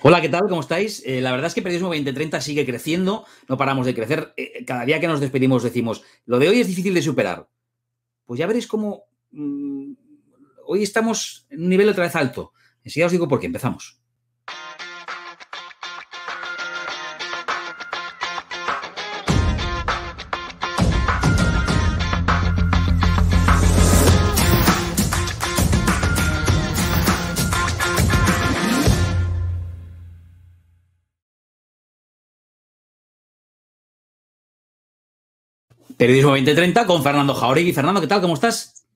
Hola, ¿qué tal? ¿Cómo estáis? La verdad es que Periodismo 2030 sigue creciendo, no paramos de crecer. Cada día que nos despedimos decimos, lo de hoy es difícil de superar. Pues ya veréis cómo hoy estamos en un nivel otra vez alto. Enseguida os digo por qué. Empezamos. Periodismo 2030 con Fernando Jauregui. Fernando, ¿qué tal? ¿Cómo estás?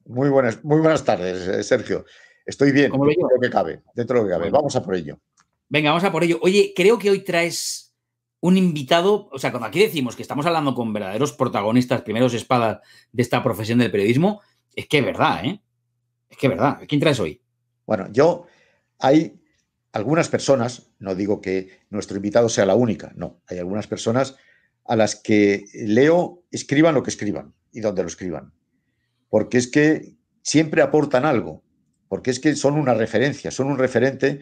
Muy buenas tardes, Sergio. Estoy bien, ¿Cómo lo dentro llevas? de lo que cabe, dentro de lo que cabe. Bueno, Vamos a por ello. venga, vamos a por ello. Oye, creo que hoy traes un invitado, o sea, cuando aquí decimos que estamos hablando con verdaderos protagonistas, primeros espadas de esta profesión del periodismo, es que es verdad, ¿eh? Es que es verdad. ¿Quién traes hoy? Bueno, hay algunas personas, no digo que nuestro invitado sea la única, no, hay algunas personas a las que leo, escriban lo que escriban y donde lo escriban, porque es que siempre aportan algo, porque es que son una referencia, son un referente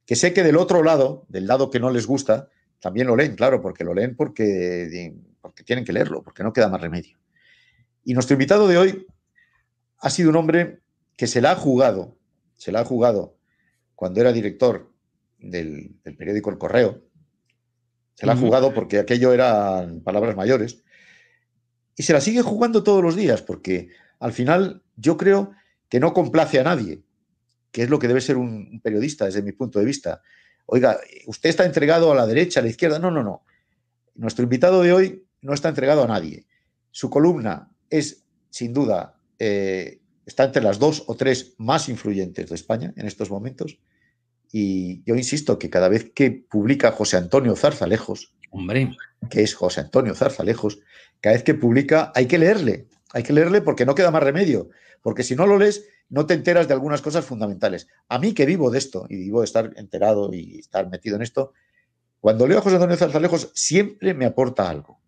que sé que del otro lado, del lado que no les gusta, también lo leen, claro, porque lo leen porque tienen que leerlo, porque no queda más remedio. Y nuestro invitado de hoy ha sido un hombre que se la ha jugado cuando era director del periódico El Correo, se la ha jugado porque aquello eran palabras mayores, y se la sigue jugando todos los días, porque al final yo creo que no complace a nadie, que es lo que debe ser un periodista desde mi punto de vista. Oiga, usted está entregado a la derecha, a la izquierda. No, no, no. Nuestro invitado de hoy no está entregado a nadie. Su columna es, sin duda, está entre las 2 o 3 más influyentes de España en estos momentos. Y yo insisto que cada vez que publica José Antonio Zarzalejos, Hombre, que es José Antonio Zarzalejos, cada vez que publica hay que leerle porque no queda más remedio, porque si no lo lees no te enteras de algunas cosas fundamentales. A mí que vivo de esto y vivo de estar enterado y estar metido en esto, cuando leo a José Antonio Zarzalejos siempre me aporta algo.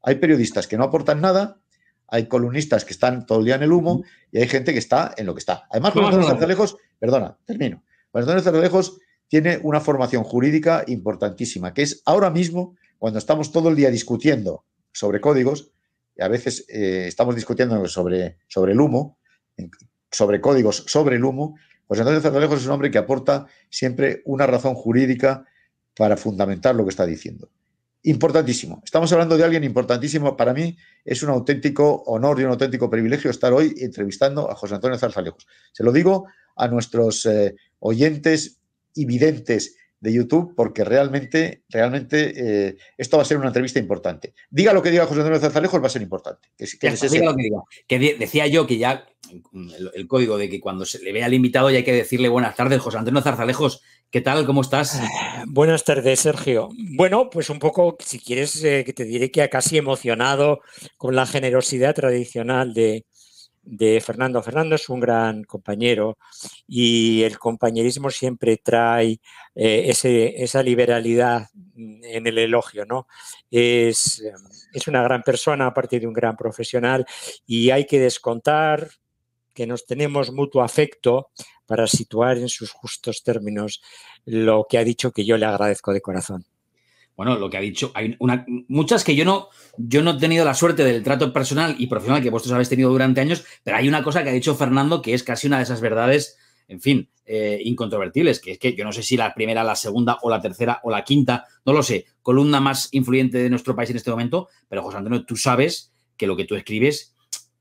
Hay periodistas que no aportan nada, hay columnistas que están todo el día en el humo y hay gente que está en lo que está. Además, José vamos a Antonio hablar. Zarzalejos, perdona, termino. José Antonio Zarzalejos tiene una formación jurídica importantísima, que es ahora mismo, cuando estamos todo el día discutiendo sobre códigos, y a veces estamos discutiendo sobre el humo, sobre códigos sobre el humo, José Antonio Zarzalejos es un hombre que aporta siempre una razón jurídica para fundamentar lo que está diciendo. Importantísimo. Estamos hablando de alguien importantísimo. Para mí es un auténtico honor y un auténtico privilegio estar hoy entrevistando a José Antonio Zarzalejos. Se lo digo a nuestros oyentes y videntes de YouTube porque realmente esto va a ser una entrevista importante. Diga lo que diga José Antonio Zarzalejos, va a ser importante. Ya está, diga lo que diga. Decía yo que ya el código de que cuando se le ve al invitado ya hay que decirle buenas tardes, José Antonio Zarzalejos. ¿Qué tal? ¿Cómo estás? Buenas tardes, Sergio. Bueno, pues un poco, si quieres, que te diré que casi emocionado con la generosidad tradicional de Fernando. Fernando es un gran compañero y el compañerismo siempre trae esa liberalidad en el elogio, ¿no? Es una gran persona, aparte de un gran profesional, y hay que descontar que nos tenemos mutuo afecto para situar en sus justos términos lo que ha dicho, que yo le agradezco de corazón. Bueno, lo que ha dicho, hay muchas que yo no he tenido la suerte del trato personal y profesional que vosotros habéis tenido durante años, pero hay una cosa que ha dicho Fernando que es casi una de esas verdades, en fin, incontrovertibles, que es que yo no sé si la primera, la segunda o la tercera o la quinta, no lo sé, columna más influyente de nuestro país en este momento, pero José Antonio, tú sabes que lo que tú escribes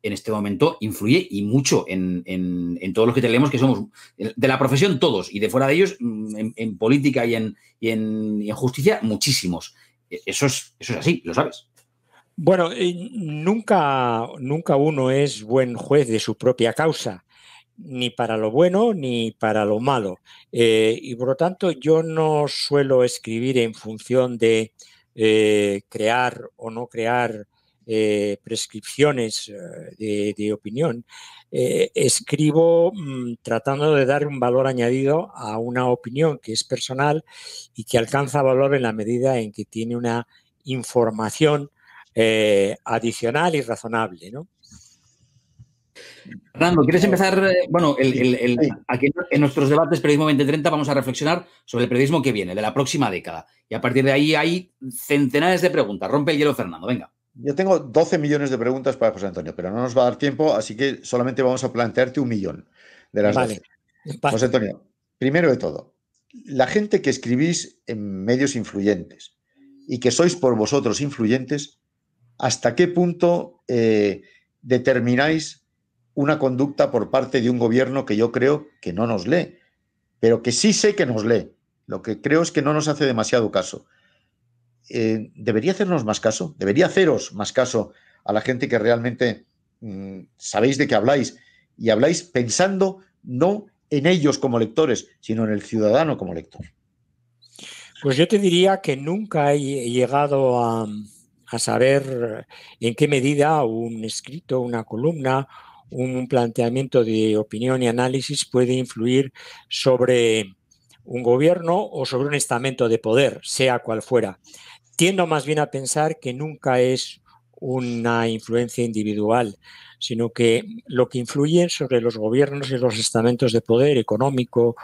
en este momento influye y mucho en todos los que te leemos, que somos de la profesión todos y de fuera de ellos, en política y en justicia, muchísimos. Eso es así, lo sabes. Bueno, nunca uno es buen juez de su propia causa, ni para lo bueno ni para lo malo. Y por lo tanto yo no suelo escribir en función de crear o no crear prescripciones de opinión. Escribo tratando de dar un valor añadido a una opinión que es personal y que alcanza valor en la medida en que tiene una información adicional y razonable, ¿no? Fernando, ¿quieres empezar? Bueno, Sí. aquí en nuestros debates Periodismo 2030 vamos a reflexionar sobre el periodismo que viene, de la próxima década. Y a partir de ahí hay centenares de preguntas. Rompe el hielo, Fernando, venga. Yo tengo 12 millones de preguntas para José Antonio, pero no nos va a dar tiempo, así que solamente vamos a plantearte 1 millón de las Vale, 12. José Antonio, primero de todo, la gente que escribís en medios influyentes y que sois por vosotros influyentes, ¿hasta qué punto determináis una conducta por parte de un gobierno que yo creo que no nos lee, pero que sí sé que nos lee? Lo que creo es que no nos hace demasiado caso. ¿Debería hacernos más caso? ¿Debería haceros más caso a la gente que realmente sabéis de qué habláis y habláis pensando no en ellos como lectores, sino en el ciudadano como lector? pues yo te diría que nunca he llegado a saber en qué medida un escrito, una columna, un planteamiento de opinión y análisis puede influir sobre un gobierno o sobre un estamento de poder, sea cual fuera. Tiendo más bien a pensar que nunca es una influencia individual, sino que lo que influye sobre los gobiernos y los estamentos de poder económico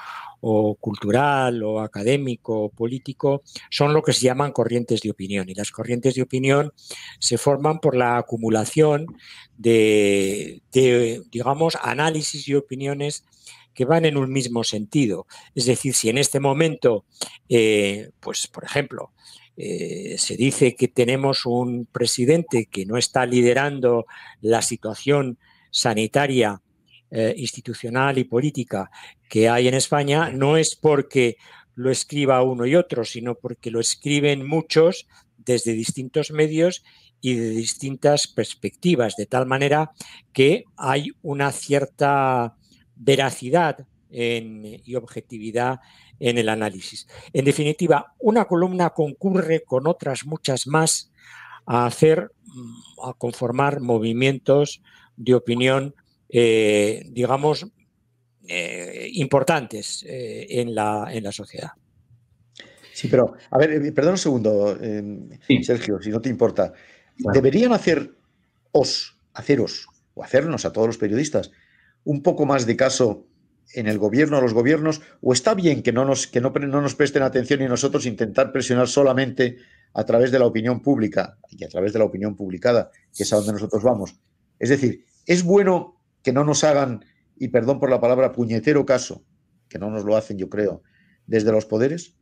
o cultural o académico o político son lo que se llaman corrientes de opinión. Y las corrientes de opinión se forman por la acumulación de digamos, análisis y opiniones que van en un mismo sentido. Es decir, si en este momento, pues por ejemplo, se dice que tenemos un presidente que no está liderando la situación sanitaria, institucional y política que hay en España, no es porque lo escriba uno y otro, sino porque lo escriben muchos desde distintos medios y de distintas perspectivas, de tal manera que hay una cierta veracidad y objetividad en el análisis. En definitiva, una columna concurre con otras muchas más a conformar movimientos de opinión, digamos, importantes en la sociedad. Sí, pero, a ver, perdón un segundo, Sí, Sergio, si no te importa. claro. ¿Deberían haceros o hacernos a todos los periodistas un poco más de caso en el gobierno, a los gobiernos, o está bien que no nos presten atención y nosotros intentar presionar solamente a través de la opinión pública y a través de la opinión publicada, que es a donde nosotros vamos? Es decir, es bueno que no nos hagan, y perdón por la palabra, puñetero caso, que no nos lo hacen, yo creo, desde los poderes.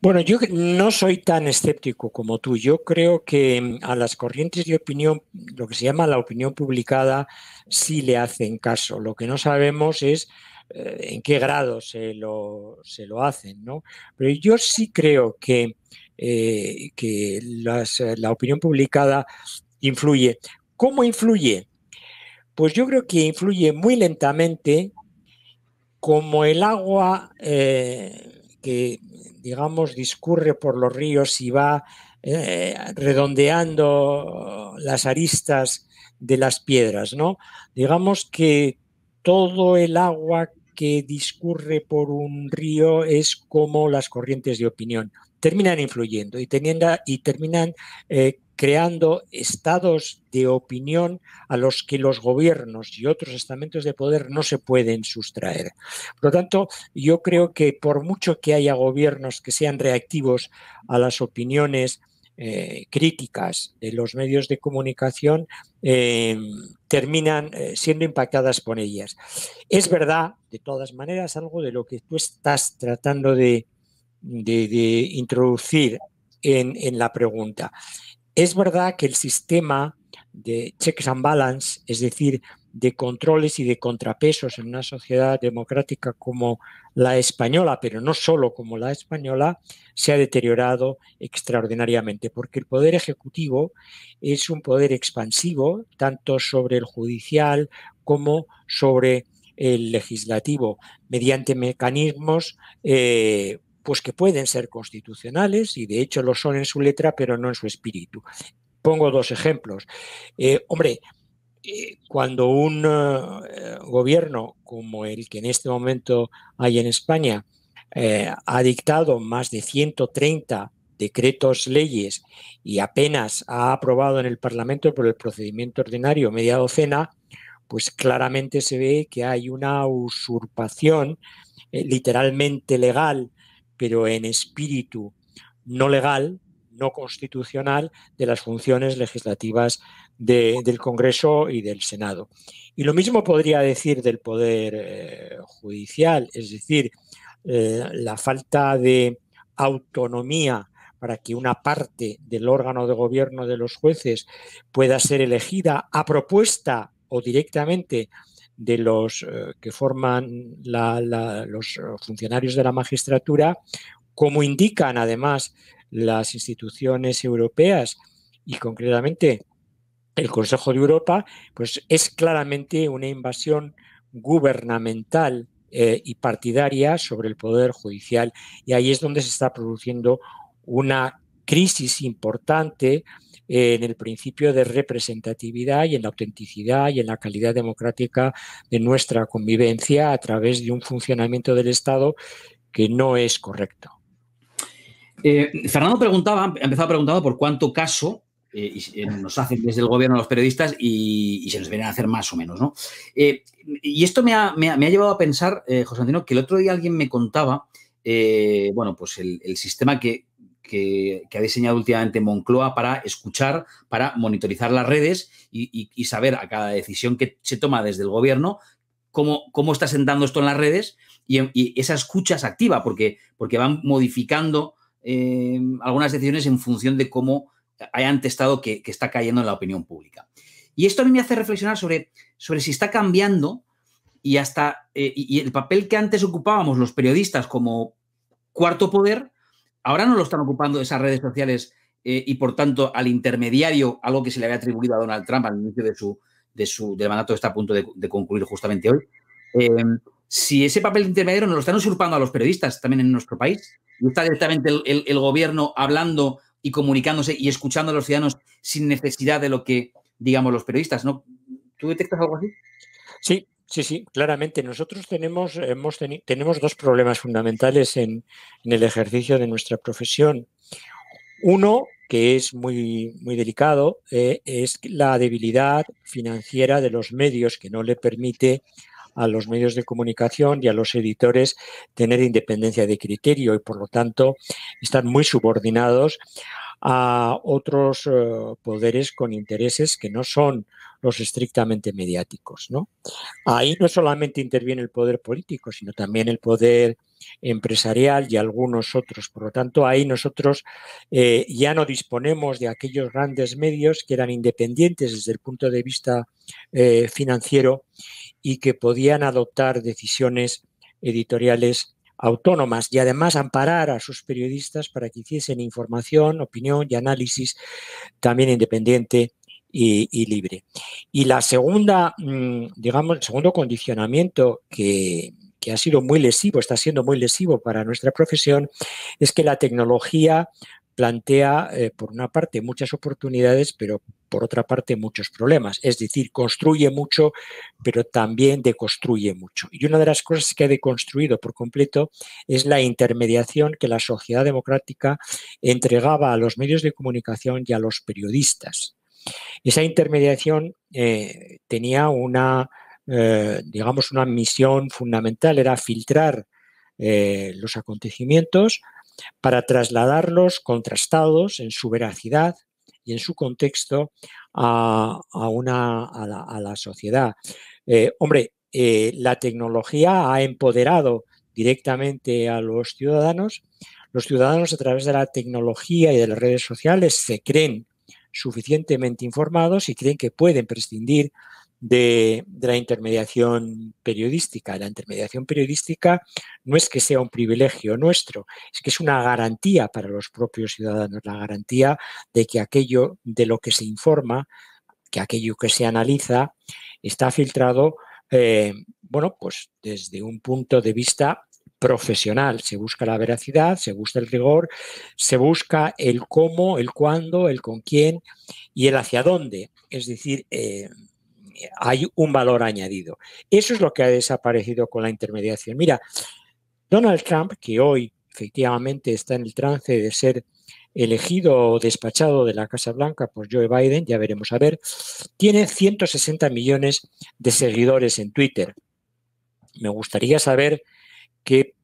Bueno, yo no soy tan escéptico como tú. Yo creo que a las corrientes de opinión, lo que se llama la opinión publicada, sí le hacen caso. Lo que no sabemos es en qué grado se lo hacen, ¿no? Pero yo sí creo que la opinión publicada influye. ¿Cómo influye? Pues yo creo que influye muy lentamente, como el agua que, digamos, discurre por los ríos y va redondeando las aristas de las piedras, ¿no? Digamos que todo el agua que discurre por un río es como las corrientes de opinión. Terminan influyendo y terminan creando estados de opinión a los que los gobiernos y otros estamentos de poder no se pueden sustraer. Por lo tanto, yo creo que por mucho que haya gobiernos que sean reactivos a las opiniones críticas de los medios de comunicación, terminan siendo impactadas por ellas. Es verdad, de todas maneras, algo de lo que tú estás tratando de introducir en la pregunta. Es verdad que el sistema de checks and balance, es decir, de controles y de contrapesos en una sociedad democrática como la española, pero no solo como la española, se ha deteriorado extraordinariamente, porque el poder ejecutivo es un poder expansivo, tanto sobre el judicial como sobre el legislativo, mediante mecanismos pues que pueden ser constitucionales y de hecho lo son en su letra, pero no en su espíritu. Pongo dos ejemplos. Hombre, cuando un gobierno como el que en este momento hay en España ha dictado más de 130 decretos leyes y apenas ha aprobado en el Parlamento por el procedimiento ordinario media docena, pues claramente se ve que hay una usurpación literalmente legal, pero en espíritu no legal, no constitucional, de las funciones legislativas del Congreso y del Senado. Y lo mismo podría decir del Poder Judicial, es decir, la falta de autonomía para que una parte del órgano de gobierno de los jueces pueda ser elegida a propuesta o directamente de los que forman los funcionarios de la magistratura, como indican además las instituciones europeas y concretamente el Consejo de Europa, pues es claramente una invasión gubernamental y partidaria sobre el Poder Judicial. Y ahí es donde se está produciendo una crisis importante en el principio de representatividad y en la autenticidad y en la calidad democrática de nuestra convivencia a través de un funcionamiento del Estado que no es correcto. Fernando empezaba preguntando por cuánto caso nos hacen desde el gobierno los periodistas y se nos vienen a hacer más o menos, ¿no? Y esto me ha llevado a pensar, José Antonio, que el otro día alguien me contaba, bueno, pues el sistema que ha diseñado últimamente Moncloa para escuchar, para monitorizar las redes y saber a cada decisión que se toma desde el gobierno cómo está sentando esto en las redes y esa escucha es activa porque van modificando algunas decisiones en función de cómo hayan testado que está cayendo en la opinión pública. Y esto a mí me hace reflexionar sobre si está cambiando y hasta y el papel que antes ocupábamos los periodistas como cuarto poder, ahora no lo están ocupando esas redes sociales y, por tanto, al intermediario, algo que se le había atribuido a Donald Trump al inicio del mandato que está a punto de concluir justamente hoy. Si ese papel de intermediario nos lo están usurpando a los periodistas también en nuestro país y está directamente el gobierno hablando y comunicándose y escuchando a los ciudadanos sin necesidad de lo que digamos los periodistas, ¿no? ¿Tú detectas algo así? Sí, claramente. Nosotros tenemos dos problemas fundamentales en el ejercicio de nuestra profesión. Uno, que es muy, muy delicado, es la debilidad financiera de los medios, que no le permite a los medios de comunicación y a los editores tener independencia de criterio y, por lo tanto, están muy subordinados a otros poderes con intereses que no son los estrictamente mediáticos, ¿no? Ahí no solamente interviene el poder político, sino también el poder empresarial y algunos otros. Por lo tanto, ahí nosotros ya no disponemos de aquellos grandes medios que eran independientes desde el punto de vista financiero y que podían adoptar decisiones editoriales autónomas y además amparar a sus periodistas para que hiciesen información, opinión y análisis también independiente y libre. Y la segunda, digamos, el segundo condicionamiento que ha sido muy lesivo, está siendo muy lesivo para nuestra profesión, es que la tecnología plantea, por una parte, muchas oportunidades, pero por otra parte, muchos problemas. Es decir, construye mucho, pero también deconstruye mucho. Y una de las cosas que ha deconstruido por completo es la intermediación que la sociedad democrática entregaba a los medios de comunicación y a los periodistas. Esa intermediación tenía digamos, una misión fundamental, era filtrar los acontecimientos para trasladarlos contrastados en su veracidad y en su contexto a la sociedad. La tecnología ha empoderado directamente a los ciudadanos. Los ciudadanos, a través de la tecnología y de las redes sociales, se creen suficientemente informados y creen que pueden prescindir de la intermediación periodística. La intermediación periodística no es que sea un privilegio nuestro, es que es una garantía para los propios ciudadanos, la garantía de que aquello de lo que se informa, que aquello que se analiza, está filtrado, pues desde un punto de vista profesional. Se busca la veracidad, se busca el rigor, se busca el cómo, el cuándo, el con quién y el hacia dónde. Es decir, hay un valor añadido. Eso es lo que ha desaparecido con la intermediación. Mira, Donald Trump, que hoy efectivamente está en el trance de ser elegido o despachado de la Casa Blanca por Joe Biden, ya veremos a ver, tiene 160 millones de seguidores en Twitter. Me gustaría saber qué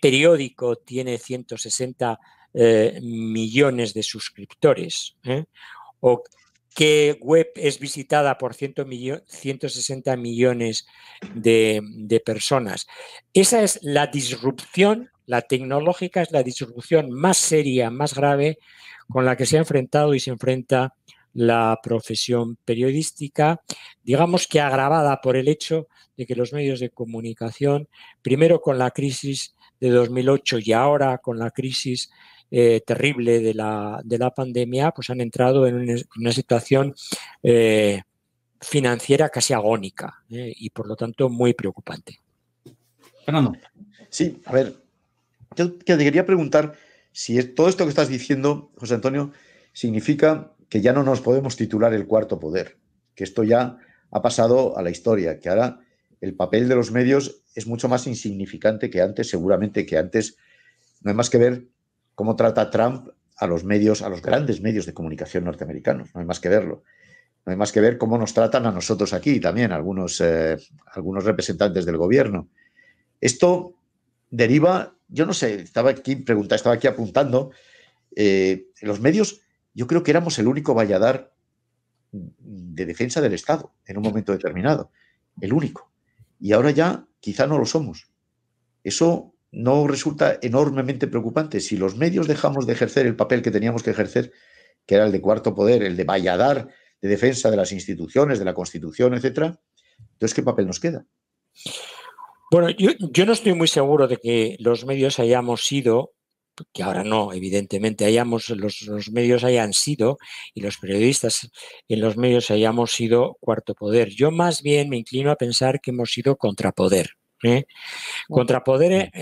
periódico tiene 160 millones de suscriptores, o qué web es visitada por 160 millones de personas. Esa es la disrupción, la tecnológica es la disrupción más seria, más grave con la que se ha enfrentado y se enfrenta la profesión periodística, digamos que agravada por el hecho de que los medios de comunicación, primero con la crisis de 2008 y ahora con la crisis terrible de la pandemia, pues han entrado en una situación financiera casi agónica y por lo tanto muy preocupante. Fernando. Sí, a ver, yo te quería preguntar si todo esto que estás diciendo, José Antonio, significa que ya no nos podemos titular el cuarto poder, que esto ya ha pasado a la historia, que ahora el papel de los medios es mucho más insignificante que antes, seguramente que antes no hay más que ver cómo trata Trump a los medios, a los grandes medios de comunicación norteamericanos, no hay más que verlo. No hay más que ver cómo nos tratan a nosotros aquí también, algunos representantes del gobierno. Esto deriva, yo no sé, estaba aquí apuntando, los medios, yo creo que éramos el único valladar de defensa del Estado en un momento determinado, el único. Y ahora ya quizá no lo somos. Eso no resulta enormemente preocupante. Si los medios dejamos de ejercer el papel que teníamos que ejercer, que era el de cuarto poder, el de valladar, de defensa de las instituciones, de la Constitución, etcétera, entonces, ¿qué papel nos queda? Bueno, yo no estoy muy seguro de que los medios hayamos sido, que ahora no, evidentemente, los medios hayan sido, y los periodistas en los medios hayamos sido cuarto poder. Yo más bien me inclino a pensar que hemos sido contrapoder. Contrapoder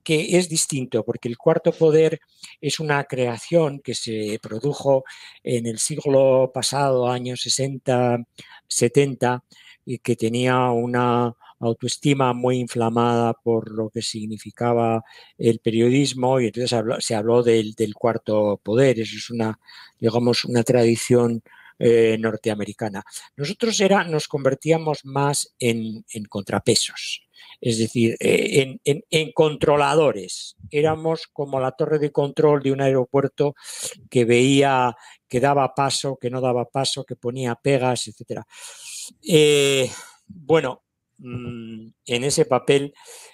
que es distinto, porque el cuarto poder es una creación que se produjo en el siglo pasado, años 60, 70, y que tenía una autoestima muy inflamada por lo que significaba el periodismo, y entonces se habló del cuarto poder. Eso es digamos, una tradición norteamericana. Nosotros nos convertíamos más en contrapesos. Es decir, en controladores. Éramos como la torre de control de un aeropuerto que veía que daba paso, que no daba paso, que ponía pegas, etc. Bueno, en ese papel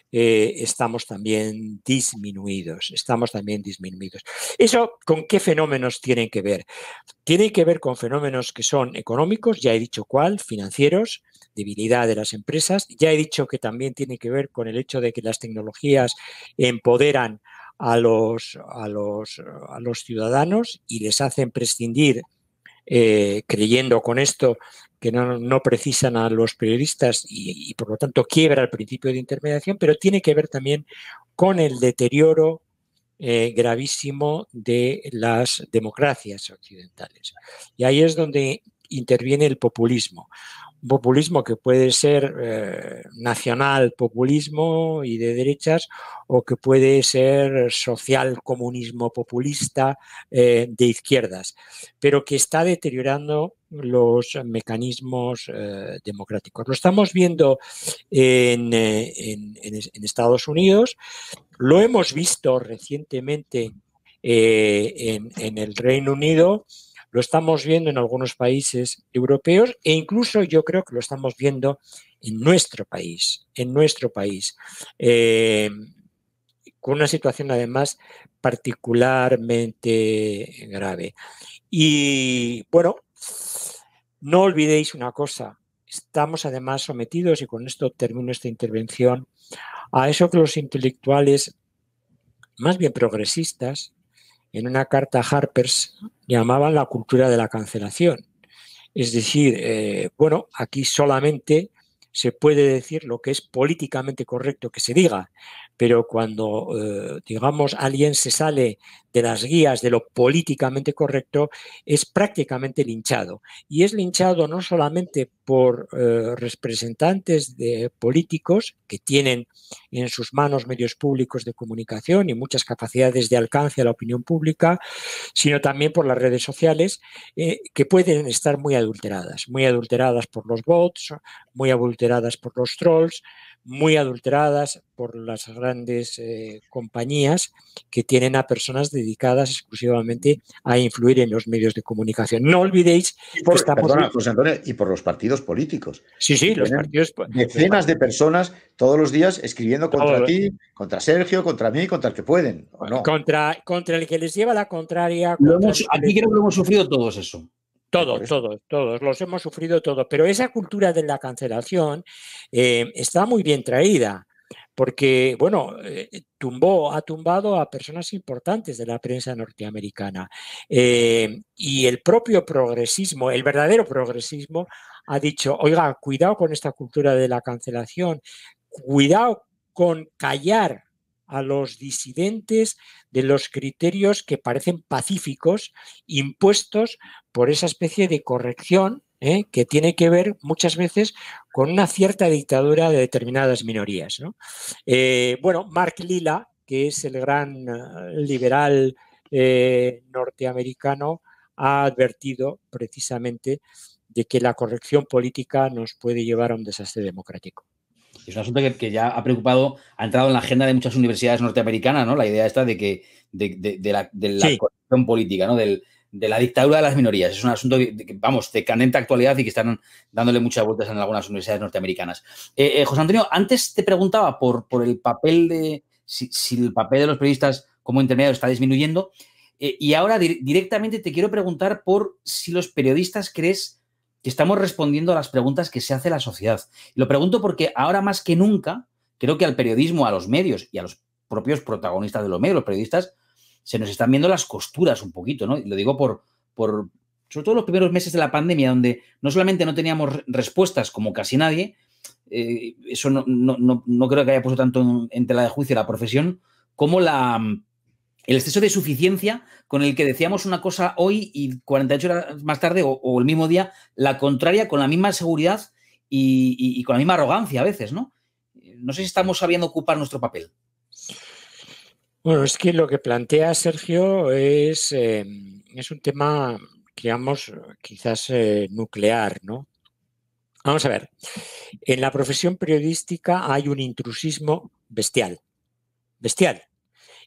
estamos también disminuidos. ¿Eso con qué fenómenos tienen que ver? Tienen que ver con fenómenos que son económicos, ya he dicho cuál, financieros, debilidad de las empresas. Ya he dicho que también tiene que ver con el hecho de que las tecnologías empoderan a los ciudadanos y les hacen prescindir, creyendo con esto que no precisan a los periodistas y por lo tanto quiebra el principio de intermediación, pero tiene que ver también con el deterioro gravísimo de las democracias occidentales. Y ahí es donde interviene el populismo. Un populismo que puede ser nacional populismo y de derechas, o que puede ser social comunismo populista de izquierdas, pero que está deteriorando los mecanismos democráticos. Lo estamos viendo en Estados Unidos, lo hemos visto recientemente en el Reino Unido, lo estamos viendo en algunos países europeos e incluso yo creo que lo estamos viendo en nuestro país, con una situación además particularmente grave. Y bueno, no olvidéis una cosa, estamos además sometidos, y con esto termino esta intervención, a eso que los intelectuales más bien progresistas, en una carta a Harper's, llamaban la cultura de la cancelación. Es decir, bueno, aquí solamente se puede decir lo que es políticamente correcto que se diga, pero cuando, digamos, alguien se sale de las guías de lo políticamente correcto, es prácticamente linchado. Y es linchado no solamente por representantes de políticos que tienen en sus manos medios públicos de comunicación y muchas capacidades de alcance a la opinión pública, sino también por las redes sociales, que pueden estar muy adulteradas por los bots, muy adulteradas por los trolls, muy adulteradas por las grandes compañías que tienen a personas dedicadas exclusivamente a influir en los medios de comunicación. No olvidéis que estamos... Perdona, José Antonio, y por los partidos políticos. Sí, los partidos... Decenas de personas todos los días escribiendo contra ti, contra Sergio, contra mí, contra el que pueden, ¿o no? Contra el que les lleva la contraria. Aquí creo que lo hemos sufrido todos eso. Todos, los hemos sufrido todo, pero esa cultura de la cancelación está muy bien traída, porque, bueno, ha tumbado a personas importantes de la prensa norteamericana y el propio progresismo, el verdadero progresismo, ha dicho, oiga, cuidado con esta cultura de la cancelación, cuidado con callar a los disidentes de los criterios que parecen pacíficos impuestos por esa especie de corrección que tiene que ver muchas veces con una cierta dictadura de determinadas minorías, ¿no? Bueno, Mark Lilla, que es el gran liberal norteamericano, ha advertido precisamente de que la corrección política nos puede llevar a un desastre democrático. Es un asunto que ya ha entrado en la agenda de muchas universidades norteamericanas, ¿no? La idea esta de la corrección política, ¿no? De la dictadura de las minorías. Es un asunto de candente actualidad y que están dándole muchas vueltas en algunas universidades norteamericanas. José Antonio, antes te preguntaba por el papel de... Si el papel de los periodistas como intermediarios está disminuyendo. Y ahora directamente te quiero preguntar por si los periodistas crees que estamos respondiendo a las preguntas que se hace la sociedad. Lo pregunto porque ahora más que nunca creo que al periodismo, a los medios y a los propios protagonistas de los medios, los periodistas, se nos están viendo las costuras un poquito, ¿no? Y lo digo por sobre todo los primeros meses de la pandemia, donde no solamente no teníamos respuestas como casi nadie, eso no creo que haya puesto tanto en tela de juicio la profesión, como el exceso de suficiencia con el que decíamos una cosa hoy y 48 horas más tarde o el mismo día, la contraria con la misma seguridad y con la misma arrogancia a veces, ¿no? No sé si estamos sabiendo ocupar nuestro papel. Bueno, es que lo que plantea Sergio es un tema, digamos, quizás nuclear, ¿no? Vamos a ver, en la profesión periodística hay un intrusismo bestial.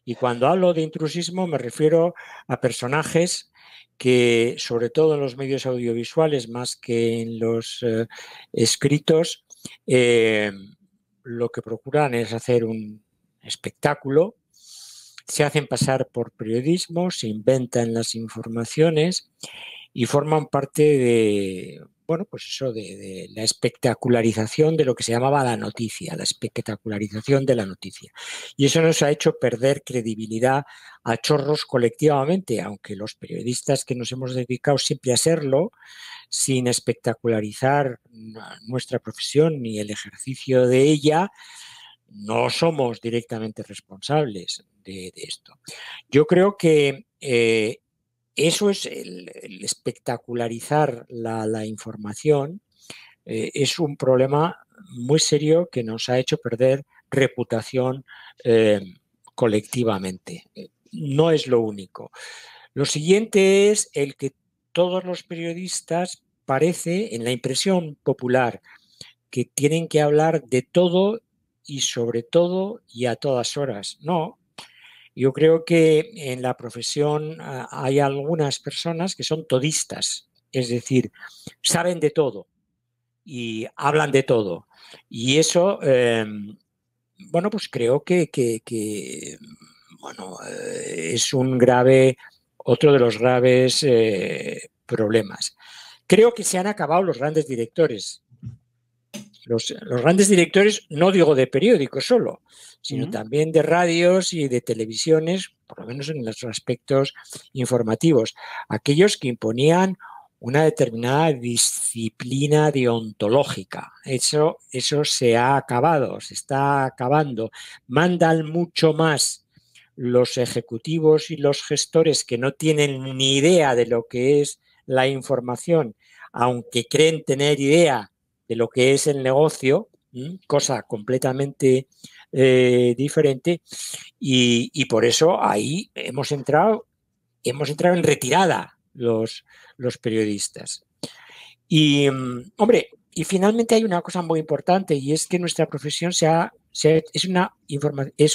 Y cuando hablo de intrusismo me refiero a personajes que, sobre todo en los medios audiovisuales, más que en los escritos, lo que procuran es hacer un espectáculo, se hacen pasar por periodismo, se inventan las informaciones y forman parte de, bueno, pues eso, de la espectacularización de lo que se llamaba la noticia, la espectacularización de la noticia. Y eso nos ha hecho perder credibilidad a chorros colectivamente, aunque los periodistas que nos hemos dedicado siempre a serlo, sin espectacularizar nuestra profesión ni el ejercicio de ella, no somos directamente responsables de esto. Yo creo que eso es el espectacularizar la información, es un problema muy serio que nos ha hecho perder reputación colectivamente. No es lo único. Lo siguiente es el que todos los periodistas parece, en la impresión popular, que tienen que hablar de todo y sobre todo y a todas horas. No. Yo creo que en la profesión hay algunas personas que son todistas, es decir, saben de todo y hablan de todo. Y eso, bueno, pues creo que bueno, es otro de los graves problemas. Creo que se han acabado los grandes directores. Los grandes directores, no digo de periódicos solo, sino también de radios y de televisiones, por lo menos en los aspectos informativos. Aquellos que imponían una determinada disciplina deontológica. Eso se ha acabado, se está acabando. Mandan mucho más los ejecutivos y los gestores que no tienen ni idea de lo que es la información, aunque creen tener idea de lo que es el negocio, cosa completamente diferente, y por eso ahí hemos entrado en retirada los periodistas. Y, hombre, y finalmente hay una cosa muy importante, y es que nuestra profesión es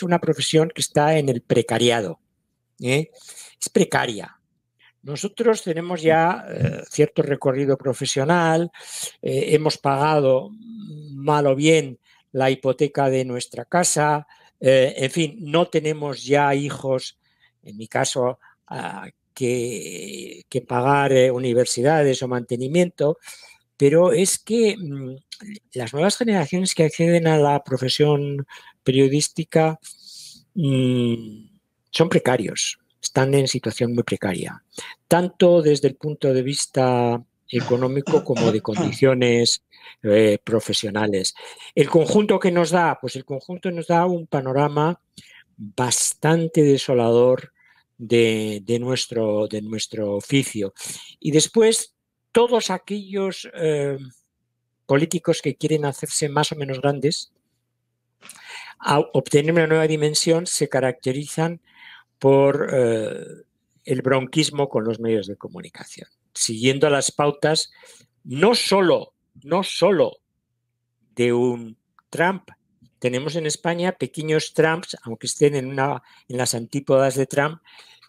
una profesión que está en el precariado. Es precaria. Nosotros tenemos ya cierto recorrido profesional, hemos pagado mal o bien la hipoteca de nuestra casa, en fin, no tenemos ya hijos, en mi caso, que pagar universidades o mantenimiento, pero es que las nuevas generaciones que acceden a la profesión periodística son precarios, están en situación muy precaria, tanto desde el punto de vista económico como de condiciones profesionales. El conjunto que nos da, pues el conjunto nos da un panorama bastante desolador de nuestro oficio. Y después, todos aquellos políticos que quieren hacerse más o menos grandes, a obtener una nueva dimensión, se caracterizan por el bronquismo con los medios de comunicación, siguiendo las pautas no solo de un Trump. Tenemos en España pequeños Trumps, aunque estén en las antípodas de Trump,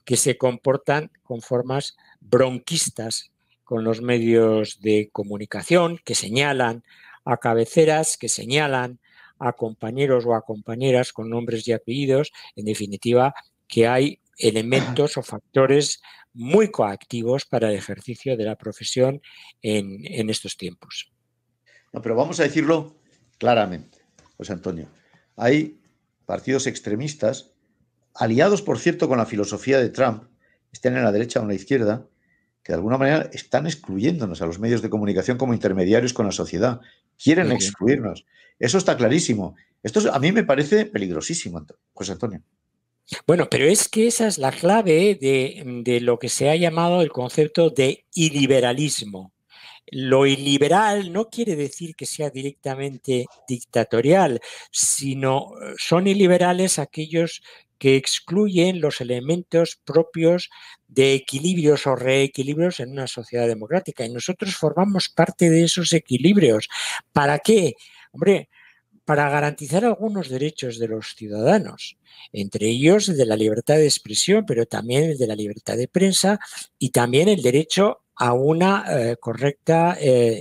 que se comportan con formas bronquistas con los medios de comunicación, que señalan a cabeceras, que señalan a compañeros o a compañeras con nombres y apellidos, en definitiva, que hay elementos o factores muy coactivos para el ejercicio de la profesión en estos tiempos. No, pero vamos a decirlo claramente, José Antonio. Hay partidos extremistas, aliados, por cierto, con la filosofía de Trump, estén en la derecha o en la izquierda, que de alguna manera están excluyéndonos a los medios de comunicación como intermediarios con la sociedad. Quieren excluirnos. Eso está clarísimo. Esto a mí me parece peligrosísimo, José Antonio. Bueno, pero es que esa es la clave de lo que se ha llamado el concepto de iliberalismo. Lo iliberal no quiere decir que sea directamente dictatorial, sino son iliberales aquellos que excluyen los elementos propios de equilibrios o reequilibrios en una sociedad democrática. Y nosotros formamos parte de esos equilibrios. ¿Para qué? Hombre, para garantizar algunos derechos de los ciudadanos, entre ellos el de la libertad de expresión, pero también el de la libertad de prensa y también el derecho a una correcta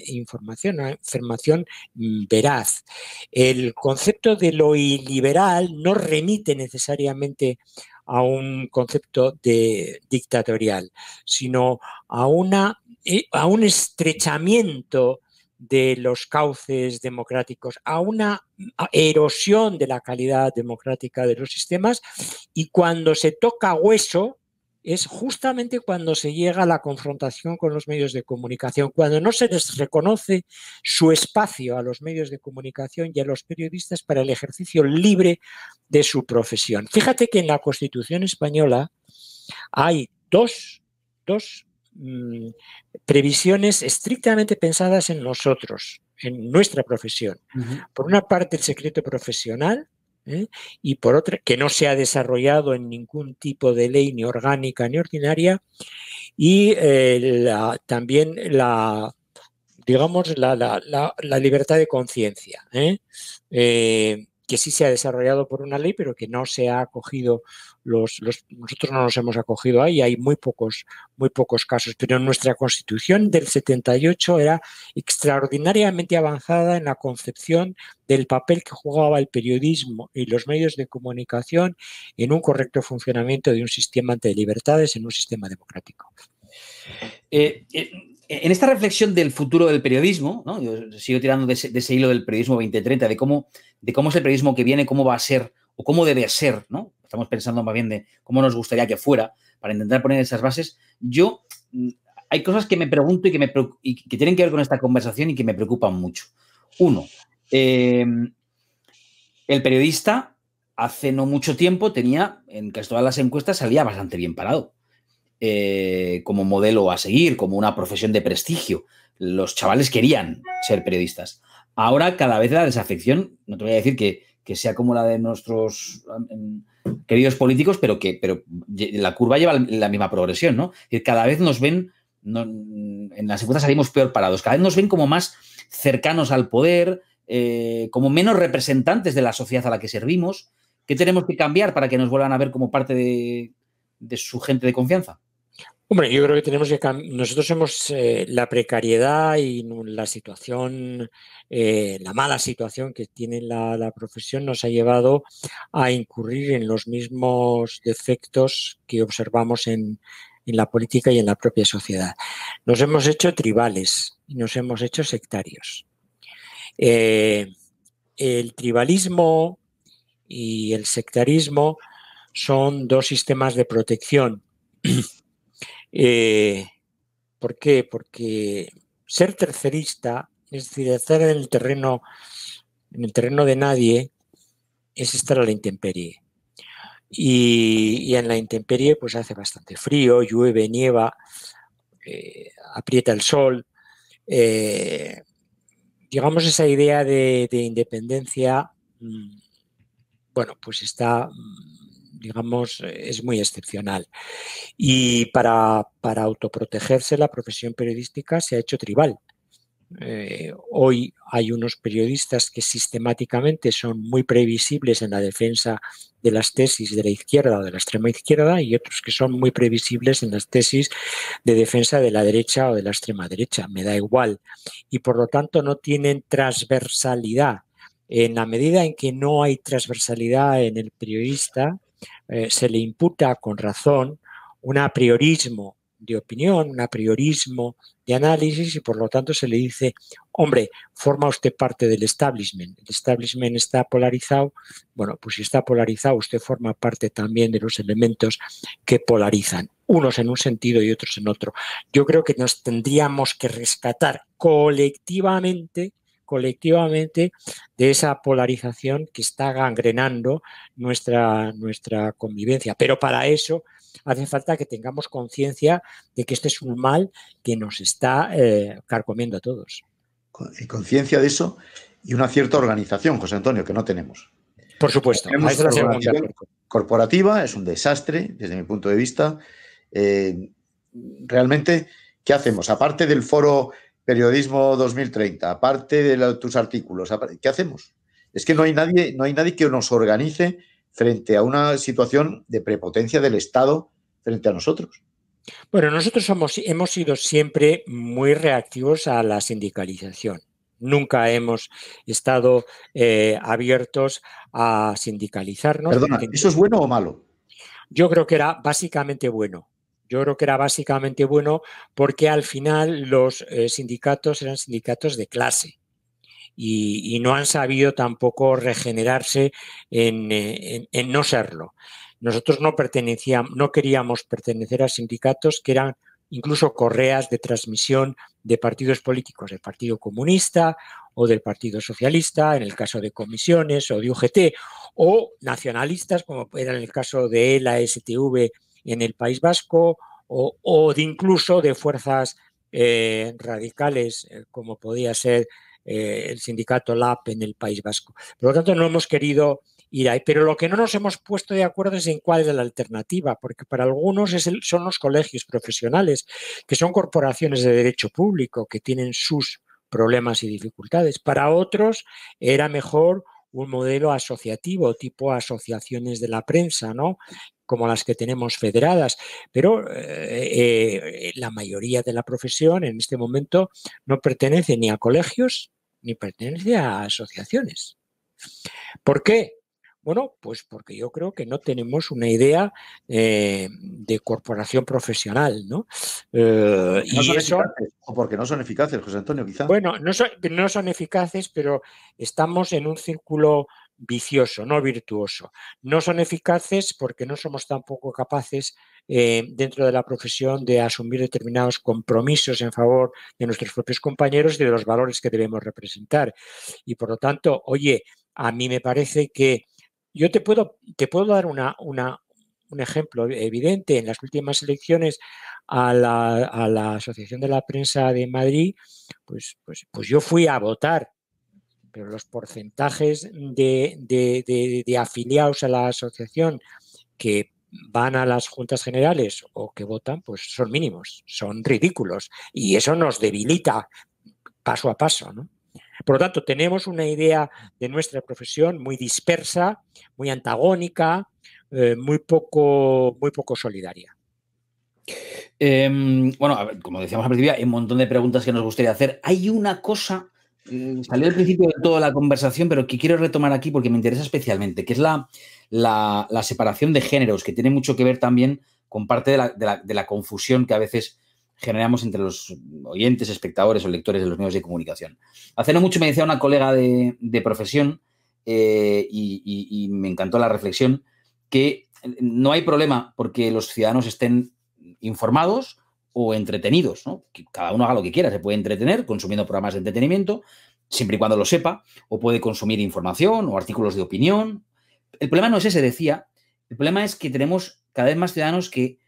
información, una información veraz. El concepto de lo iliberal no remite necesariamente a un concepto de dictatorial, sino a un estrechamiento de los cauces democráticos, a una erosión de la calidad democrática de los sistemas, y cuando se toca hueso es justamente cuando se llega a la confrontación con los medios de comunicación, cuando no se les reconoce su espacio a los medios de comunicación y a los periodistas para el ejercicio libre de su profesión. Fíjate que en la Constitución española hay dos previsiones estrictamente pensadas en nosotros, en nuestra profesión. Por una parte, el secreto profesional, y por otra, que no se ha desarrollado en ningún tipo de ley ni orgánica ni ordinaria, y también digamos, la libertad de conciencia, que sí se ha desarrollado por una ley, pero que no se ha acogido, nosotros no nos hemos acogido ahí, hay muy pocos casos, pero nuestra Constitución del 78 era extraordinariamente avanzada en la concepción del papel que jugaba el periodismo y los medios de comunicación en un correcto funcionamiento de un sistema de libertades en un sistema democrático. En esta reflexión del futuro del periodismo, ¿no? Yo sigo tirando de ese hilo del periodismo 2030, de cómo es el periodismo que viene, cómo va a ser o cómo debe ser, ¿no? Estamos pensando más bien de cómo nos gustaría que fuera para intentar poner esas bases. Yo hay cosas que me pregunto y que tienen que ver con esta conversación y que me preocupan mucho. Uno, el periodista hace no mucho tiempo tenía, en casi todas las encuestas, salía bastante bien parado. Como modelo a seguir, como una profesión de prestigio. Los chavales querían ser periodistas. Ahora cada vez la desafección, no te voy a decir que sea como la de nuestros queridos políticos, pero la curva lleva la misma progresión, ¿no? Es decir, cada vez nos ven, en las encuestas salimos peor parados, cada vez nos ven como más cercanos al poder, como menos representantes de la sociedad a la que servimos. ¿Qué tenemos que cambiar para que nos vuelvan a ver como parte de su gente de confianza? Hombre, yo creo que tenemos que nosotros hemos la precariedad y la situación, la mala situación que tiene la profesión nos ha llevado a incurrir en los mismos defectos que observamos en la política y en la propia sociedad. Nos hemos hecho tribales y nos hemos hecho sectarios. El tribalismo y el sectarismo son dos sistemas de protección. ¿Por qué? Porque ser tercerista, es decir, estar en el terreno de nadie, es estar a la intemperie. Y en la intemperie pues hace bastante frío, llueve, nieva, aprieta el sol. Digamos, esa idea de independencia, bueno, pues está, digamos, es muy excepcional. Y para autoprotegerse la profesión periodística se ha hecho tribal. Hoy hay unos periodistas que sistemáticamente son muy previsibles en la defensa de las tesis de la izquierda o de la extrema izquierda y otros que son muy previsibles en las tesis de defensa de la derecha o de la extrema derecha. Me da igual. Y por lo tanto no tienen transversalidad. En la medida en que no hay transversalidad en el periodista, se le imputa con razón un apriorismo de opinión, un apriorismo de análisis y por lo tanto se le dice, hombre, forma usted parte del establishment. El establishment está polarizado. Bueno, pues si está polarizado, usted forma parte también de los elementos que polarizan, unos en un sentido y otros en otro. Yo creo que nos tendríamos que rescatar colectivamente de esa polarización que está gangrenando nuestra convivencia. Pero para eso hace falta que tengamos conciencia de que este es un mal que nos está carcomiendo a todos. Conciencia de eso y una cierta organización, José Antonio, que no tenemos. Por supuesto. La organización corporativa es un desastre, desde mi punto de vista. Realmente, ¿qué hacemos? Aparte del foro Periodismo 2030, aparte de tus artículos, ¿qué hacemos? Es que no hay nadie que nos organice frente a una situación de prepotencia del Estado frente a nosotros. Bueno, nosotros hemos sido siempre muy reactivos a la sindicalización. Nunca hemos estado abiertos a sindicalizarnos. Perdona, ¿eso es bueno o malo? Yo creo que era básicamente bueno. Porque al final los sindicatos eran sindicatos de clase y no han sabido tampoco regenerarse en no serlo. Nosotros no queríamos pertenecer a sindicatos que eran incluso correas de transmisión de partidos políticos, del Partido Comunista o del Partido Socialista, en el caso de comisiones o de UGT, o nacionalistas, como era en el caso de la STV en el País Vasco, o de incluso de fuerzas radicales, como podía ser el sindicato LAP en el País Vasco. Por lo tanto, no hemos querido ir ahí. Pero lo que no nos hemos puesto de acuerdo es en cuál es la alternativa, porque para algunos son los colegios profesionales, que son corporaciones de derecho público, que tienen sus problemas y dificultades. Para otros era mejor un modelo asociativo, tipo asociaciones de la prensa, ¿no?, como las que tenemos federadas, pero la mayoría de la profesión en este momento no pertenece ni a colegios ni pertenece a asociaciones. ¿Por qué? Bueno, pues porque yo creo que no tenemos una idea de corporación profesional, ¿no? O porque no son eficaces, José Antonio, quizá. Bueno, no son eficaces, pero estamos en un círculo vicioso, no virtuoso. No son eficaces porque no somos tampoco capaces dentro de la profesión de asumir determinados compromisos en favor de nuestros propios compañeros y de los valores que debemos representar. Y por lo tanto, oye, a mí me parece que yo te puedo dar un ejemplo evidente. En las últimas elecciones a la Asociación de la Prensa de Madrid, pues yo fui a votar, pero los porcentajes de afiliados a la asociación que van a las juntas generales o que votan, pues son mínimos, son ridículos. Y eso nos debilita paso a paso, ¿no? Por lo tanto, tenemos una idea de nuestra profesión muy dispersa, muy antagónica, muy poco solidaria. Bueno, a ver, como decíamos al principio, hay un montón de preguntas que nos gustaría hacer. Hay una cosa, salió al principio de toda la conversación, pero que quiero retomar aquí porque me interesa especialmente, que es la separación de géneros, que tiene mucho que ver también con parte de la confusión que a veces generamos entre los oyentes, espectadores o lectores de los medios de comunicación. Hace no mucho me decía una colega de profesión, y me encantó la reflexión, que no hay problema porque los ciudadanos estén informados o entretenidos, ¿no? Que cada uno haga lo que quiera, se puede entretener consumiendo programas de entretenimiento, siempre y cuando lo sepa, o puede consumir información o artículos de opinión. El problema no es ese, decía, el problema es que tenemos cada vez más ciudadanos que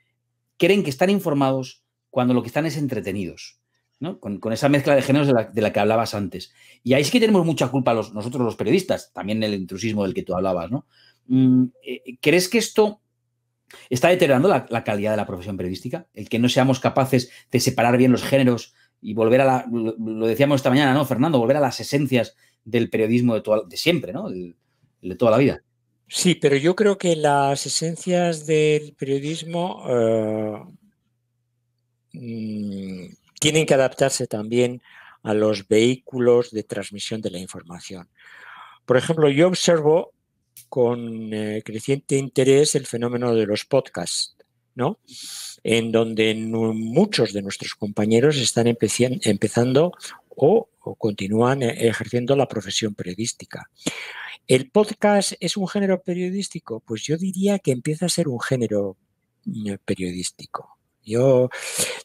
creen que están informados cuando lo que están es entretenidos, ¿no? Con esa mezcla de géneros de la que hablabas antes. Y ahí sí que tenemos mucha culpa nosotros los periodistas, también el intrusismo del que tú hablabas, ¿no? ¿Crees que esto está deteriorando la calidad de la profesión periodística? El que no seamos capaces de separar bien los géneros y volver lo decíamos esta mañana, ¿no, Fernando? Volver a las esencias del periodismo de siempre, ¿no? De toda la vida. Sí, pero yo creo que las esencias del periodismo tienen que adaptarse también a los vehículos de transmisión de la información. Por ejemplo, yo observo con creciente interés el fenómeno de los podcasts, ¿no? En donde muchos de nuestros compañeros están empezando o continúan ejerciendo la profesión periodística. ¿El podcast es un género periodístico? Pues yo diría que empieza a ser un género periodístico.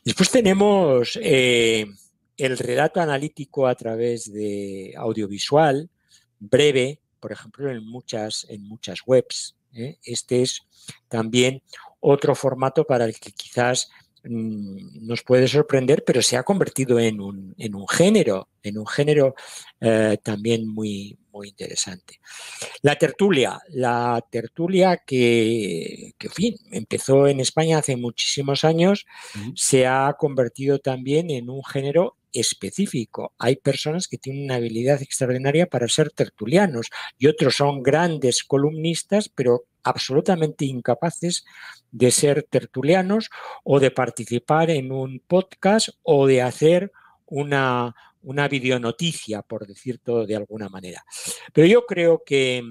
Después tenemos el relato analítico a través de audiovisual, breve, por ejemplo, en muchas webs. Este es también otro formato para el que quizás nos puede sorprender, pero se ha convertido en un género también muy, muy interesante. La tertulia que en fin, empezó en España hace muchísimos años, se ha convertido también en un género específico. Hay personas que tienen una habilidad extraordinaria para ser tertulianos y otros son grandes columnistas, pero absolutamente incapaces de ser tertulianos o de participar en un podcast o de hacer una videonoticia, por decir todo de alguna manera. Pero yo creo que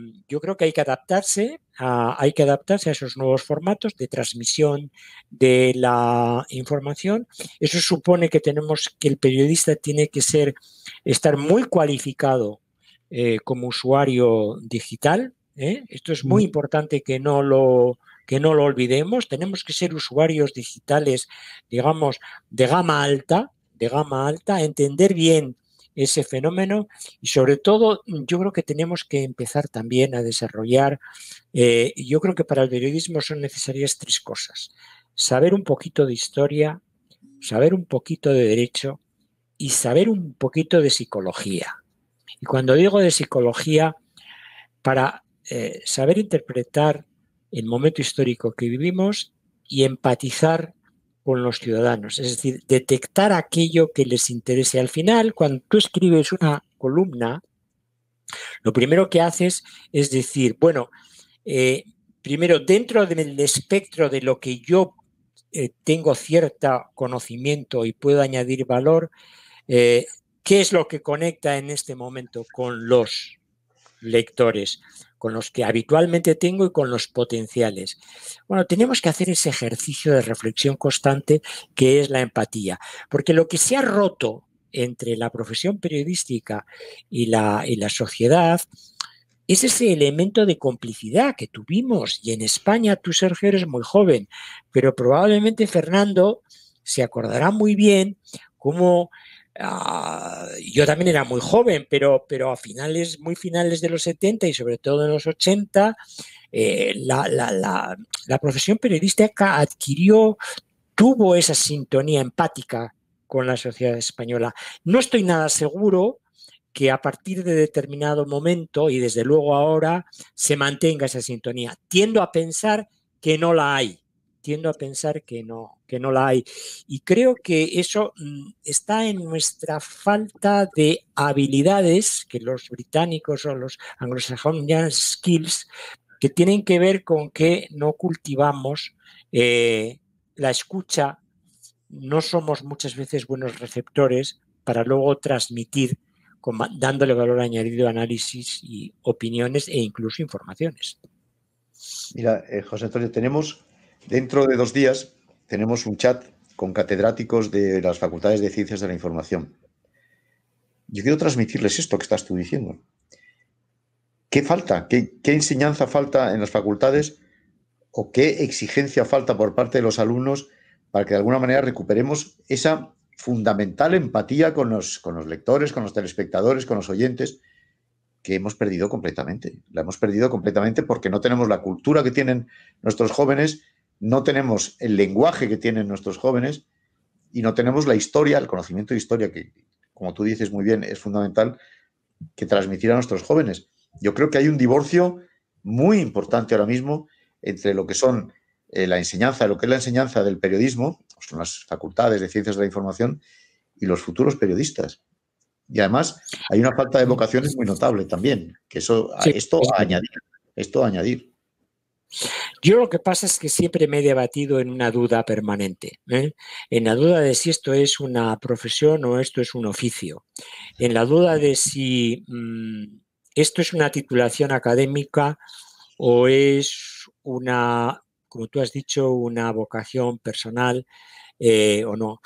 hay que adaptarse a esos nuevos formatos de transmisión de la información. Eso supone que el periodista tiene que estar muy cualificado como usuario digital. Esto es muy importante que no lo olvidemos. Tenemos que ser usuarios digitales, digamos, de gama alta, entender bien ese fenómeno y sobre todo yo creo que tenemos que empezar también a desarrollar, yo creo que para el periodismo son necesarias 3 cosas: saber un poquito de historia, saber un poquito de derecho y saber un poquito de psicología. Y cuando digo de psicología, para saber interpretar el momento histórico que vivimos y empatizar con los ciudadanos, es decir, detectar aquello que les interese. Al final, cuando tú escribes una columna, lo primero que haces es decir, bueno, primero, dentro del espectro de lo que yo tengo cierto conocimiento y puedo añadir valor, ¿qué es lo que conecta en este momento con los lectores, con los que habitualmente tengo y con los potenciales? Bueno, tenemos que hacer ese ejercicio de reflexión constante que es la empatía, porque lo que se ha roto entre la profesión periodística y la sociedad es ese elemento de complicidad que tuvimos. Y en España, tú, Sergio, eres muy joven, pero probablemente Fernando se acordará muy bien cómo yo también era muy joven, pero a finales, muy finales de los 70 y sobre todo en los 80, la profesión periodística tuvo esa sintonía empática con la sociedad española. No estoy nada seguro que a partir de determinado momento, y desde luego ahora, se mantenga esa sintonía. Tiendo a pensar que no la hay. Tiendo a pensar que no la hay. Y creo que eso está en nuestra falta de habilidades, que los británicos o los anglosajones llaman skills, que tienen que ver con que no cultivamos la escucha, no somos muchas veces buenos receptores para luego transmitir dándole valor añadido a análisis y opiniones e incluso informaciones. Mira, José Antonio, dentro de 2 días, tenemos un chat con catedráticos de las facultades de Ciencias de la Información. Yo quiero transmitirles esto que estás tú diciendo. ¿Qué falta? ¿Qué enseñanza falta en las facultades o qué exigencia falta por parte de los alumnos para que de alguna manera recuperemos esa fundamental empatía con los lectores, con los telespectadores, con los oyentes, que hemos perdido completamente? La hemos perdido completamente porque no tenemos la cultura que tienen nuestros jóvenes, no tenemos el lenguaje que tienen nuestros jóvenes y no tenemos la historia, el conocimiento de historia que, como tú dices muy bien, es fundamental que transmitir a nuestros jóvenes. Yo creo que hay un divorcio muy importante ahora mismo entre lo que son la enseñanza, lo que es la enseñanza del periodismo, son las facultades de Ciencias de la Información, y los futuros periodistas. Y además hay una falta de vocaciones muy notable también, que esto a añadir. Yo lo que pasa es que siempre me he debatido en una duda permanente, en la duda de si esto es una profesión o esto es un oficio, en la duda de si esto es una titulación académica o es una, como tú has dicho, una vocación personal o no.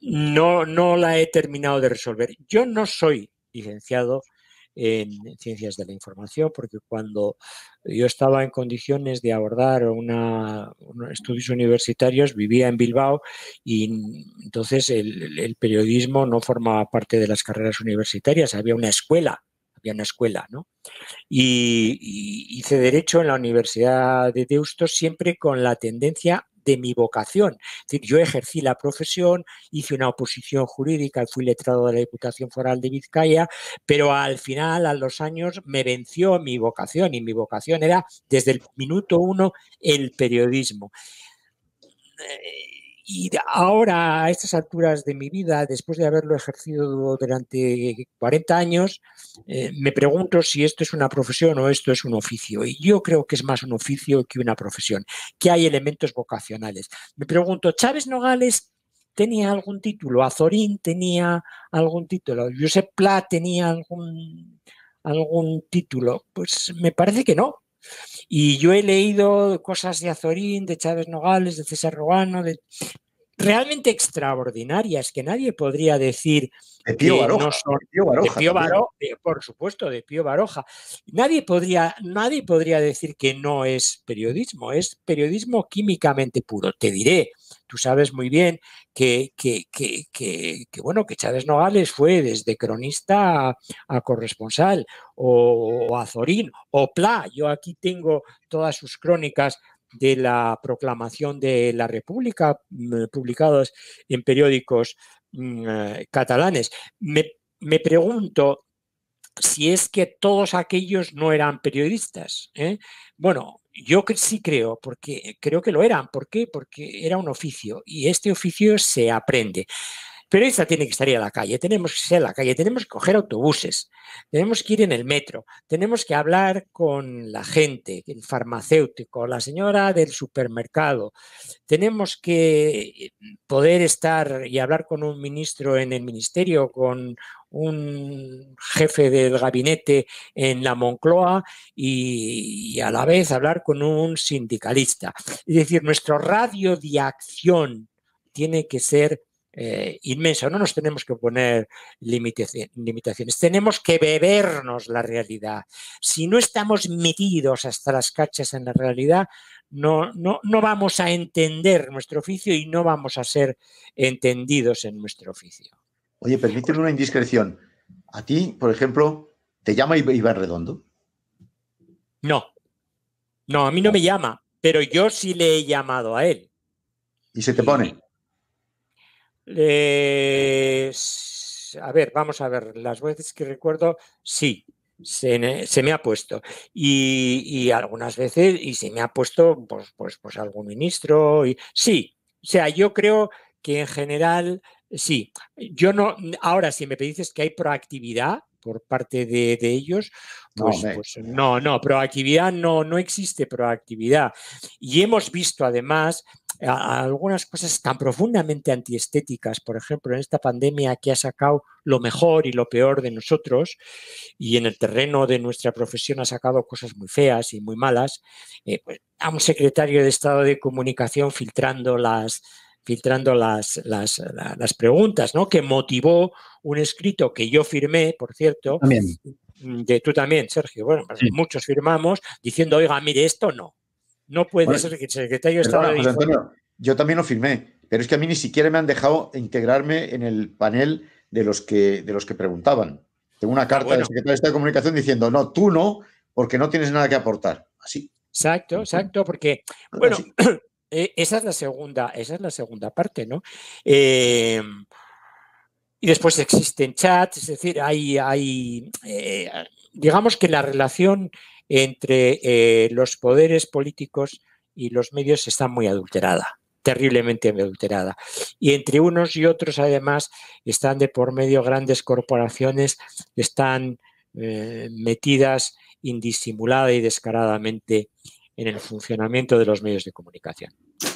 No la he terminado de resolver. Yo no soy licenciado en Ciencias de la Información, porque cuando yo estaba en condiciones de abordar unos estudios universitarios, vivía en Bilbao y entonces el periodismo no formaba parte de las carreras universitarias, había una escuela, ¿no? Y hice Derecho en la Universidad de Deusto siempre con la tendencia de mi vocación. Es decir, yo ejercí la profesión, hice una oposición jurídica, fui letrado de la Diputación Foral de Vizcaya, pero al final, a los años, me venció mi vocación y mi vocación era, desde el minuto 1, el periodismo. Y ahora, a estas alturas de mi vida, después de haberlo ejercido durante 40 años, me pregunto si esto es una profesión o esto es un oficio. Y yo creo que es más un oficio que una profesión, que hay elementos vocacionales. Me pregunto, ¿Chávez Nogales tenía algún título? ¿Azorín tenía algún título? ¿Josep Pla tenía algún título? Pues me parece que no. Y yo he leído cosas de Azorín, de Chávez Nogales, de César Ruano, realmente extraordinarias, que nadie podría decir de Pío Baroja, no son. De Pío Baroja, por supuesto, de Pío Baroja. Nadie podría decir que no es periodismo químicamente puro. Te diré, tú sabes muy bien que Chávez Nogales fue desde cronista a corresponsal, o Azorín, o Pla. Yo aquí tengo todas sus crónicas de la proclamación de la República, publicados en periódicos catalanes. Me pregunto si es que todos aquellos no eran periodistas. Bueno, yo sí creo, porque creo que lo eran. ¿Por qué? Porque era un oficio y este oficio se aprende. Periodista tiene que salir a la calle, tenemos que salir a la calle, tenemos que coger autobuses, tenemos que ir en el metro, tenemos que hablar con la gente, el farmacéutico, la señora del supermercado, tenemos que poder estar y hablar con un ministro en el ministerio, con un jefe del gabinete en la Moncloa y a la vez hablar con un sindicalista. Es decir, nuestro radio de acción tiene que ser inmenso. No nos tenemos que poner limitaciones. Tenemos que bebernos la realidad. Si no estamos metidos hasta las cachas en la realidad, no vamos a entender nuestro oficio y no vamos a ser entendidos en nuestro oficio. Oye, permíteme una indiscreción. A ti, por ejemplo, ¿te llama Iván Redondo? No, a mí no me llama, pero yo sí le he llamado a él. ¿Y se te pone? A ver, vamos a ver, las veces que recuerdo, sí, se me ha puesto. Y algunas veces, y se me ha puesto pues algún ministro. Sí, o sea, yo creo que en general, sí. Yo no, ahora si me dices que hay proactividad por parte de ellos, pues no, proactividad no existe proactividad. Y hemos visto además algunas cosas tan profundamente antiestéticas, por ejemplo, en esta pandemia que ha sacado lo mejor y lo peor de nosotros, y en el terreno de nuestra profesión ha sacado cosas muy feas y muy malas, pues, a un secretario de Estado de Comunicación filtrando las preguntas, ¿no? Que motivó un escrito que yo firmé, por cierto, También. Tú también, Sergio, bueno, pues sí. Muchos firmamos diciendo, oiga, mire, esto no puede ser que el secretario de Estado de José Antonio, yo también lo firmé, pero es que a mí ni siquiera me han dejado integrarme en el panel de los que preguntaban. Tengo una carta del secretario de Estado de Comunicación diciendo, no, tú no, porque no tienes nada que aportar. Así. Exacto, porque, bueno, esa es la segunda parte, ¿no? Y después existen chats, es decir, digamos que la relación entre los poderes políticos y los medios está muy adulterada, terriblemente adulterada. Y entre unos y otros, además, están de por medio grandes corporaciones que están metidas indisimulada y descaradamente en el funcionamiento de los medios de comunicación.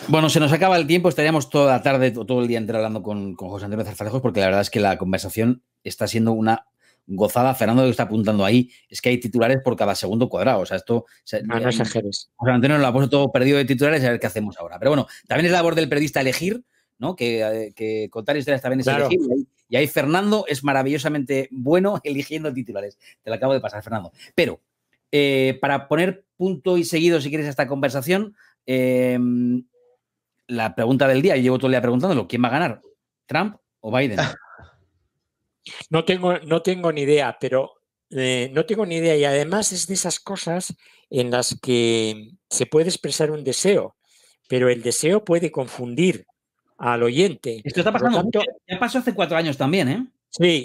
Bueno, se nos acaba el tiempo, estaríamos toda la tarde o todo el día entero hablando con José Antonio Zarzalejos, porque la verdad es que la conversación está siendo una gozada. Fernando, que está apuntando ahí, es que hay titulares por cada segundo cuadrado. O sea, esto... no exageres. José Antonio lo ha puesto todo perdido de titulares y a ver qué hacemos ahora. Pero bueno, también es labor del periodista elegir, ¿no? Que contar historias también es elegir. Y ahí Fernando es maravillosamente bueno eligiendo titulares. Te lo acabo de pasar, Fernando. Pero para poner punto y seguido, si quieres, a esta conversación... la pregunta del día, yo llevo todo el día preguntándolo, ¿quién va a ganar? ¿Trump o Biden? No tengo ni idea, pero no tengo ni idea, y además es de esas cosas en las que se puede expresar un deseo, pero el deseo puede confundir al oyente. Esto está pasando mucho. Ya pasó hace 4 años también, ¿eh?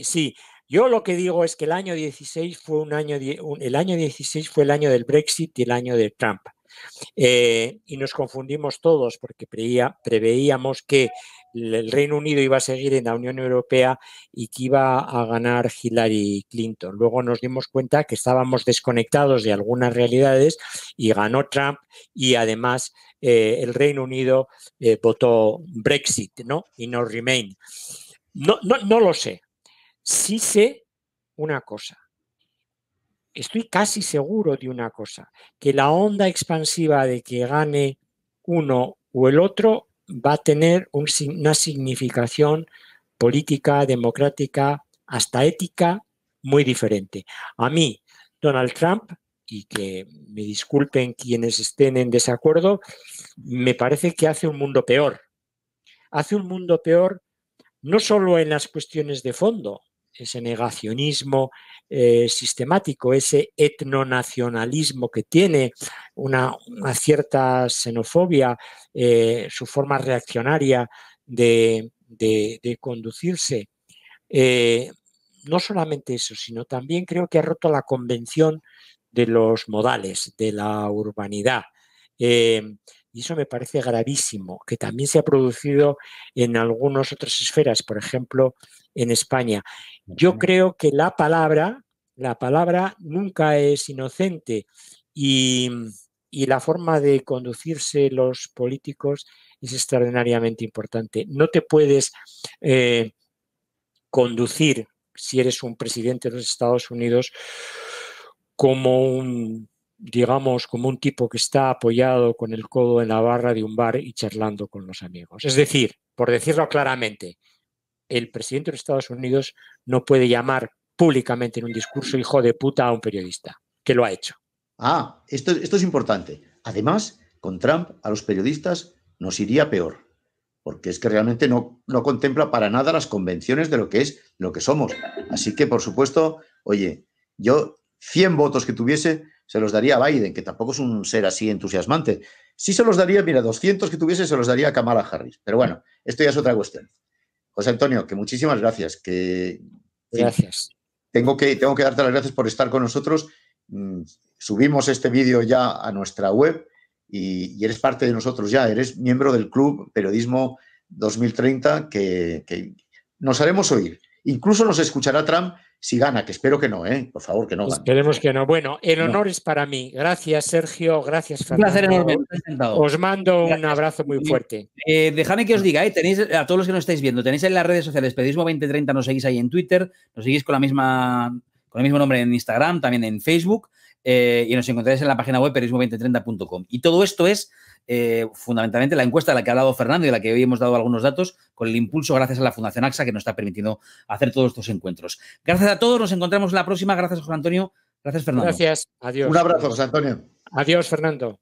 Sí. Yo lo que digo es que el año 16 fue el año 16 fue el año del Brexit y el año de Trump. Y nos confundimos todos porque preveíamos que el Reino Unido iba a seguir en la Unión Europea y que iba a ganar Hillary Clinton. Luego nos dimos cuenta que estábamos desconectados de algunas realidades y ganó Trump, y además el Reino Unido votó Brexit, ¿no? Y no Remain. No lo sé. Sí sé una cosa. Estoy casi seguro de una cosa, que la onda expansiva de que gane uno o el otro va a tener una significación política, democrática, hasta ética muy diferente. A mí, Donald Trump, y que me disculpen quienes estén en desacuerdo, me parece que hace un mundo peor. Hace un mundo peor no solo en las cuestiones de fondo, ese negacionismo sistemático, ese etnonacionalismo que tiene, una cierta xenofobia, su forma reaccionaria de conducirse. No solamente eso, sino también creo que ha roto la convención de los modales, de la urbanidad. Y eso me parece gravísimo, que también se ha producido en algunas otras esferas, por ejemplo, en España. Yo creo que la palabra nunca es inocente, y la forma de conducirse los políticos es extraordinariamente importante. No te puedes conducir, si eres un presidente de los Estados Unidos, como un tipo que está apoyado con el codo en la barra de un bar y charlando con los amigos. Es decir, por decirlo claramente, el presidente de los Estados Unidos no puede llamar públicamente en un discurso hijo de puta a un periodista, que lo ha hecho. Esto es importante. Además, con Trump a los periodistas nos iría peor, porque es que realmente no contempla para nada las convenciones de lo que somos. Así que, por supuesto, oye, yo 100 votos que tuviese se los daría a Biden, que tampoco es un ser así entusiasmante. Sí se los daría, mira, 200 que tuviese se los daría a Kamala Harris. Pero bueno, esto ya es otra cuestión. José Antonio, que muchísimas gracias. Gracias. Tengo que darte las gracias por estar con nosotros. Subimos este vídeo ya a nuestra web y eres parte de nosotros ya. Eres miembro del Club Periodismo 2030 que nos haremos oír. Incluso nos escuchará Trump si gana, que espero que no, por favor, que no gane. Esperemos que no. Bueno, el honor es para mí. Gracias, Sergio. Gracias, Fernando. Un placer enorme. Os mando un abrazo muy fuerte. Dejadme que os diga, tenéis a todos los que nos estáis viendo, tenéis en las redes sociales Periodismo 2030, nos seguís ahí en Twitter, nos seguís con el mismo nombre en Instagram, también en Facebook, y nos encontráis en la página web periodismo2030.com. Y todo esto es fundamentalmente la encuesta de la que ha hablado Fernando y de la que hoy hemos dado algunos datos con el impulso gracias a la Fundación AXA que nos está permitiendo hacer todos estos encuentros. Gracias a todos, nos encontramos la próxima. Gracias, José Antonio. Gracias, Fernando. Gracias, adiós. Un abrazo, José Antonio. Adiós, Fernando.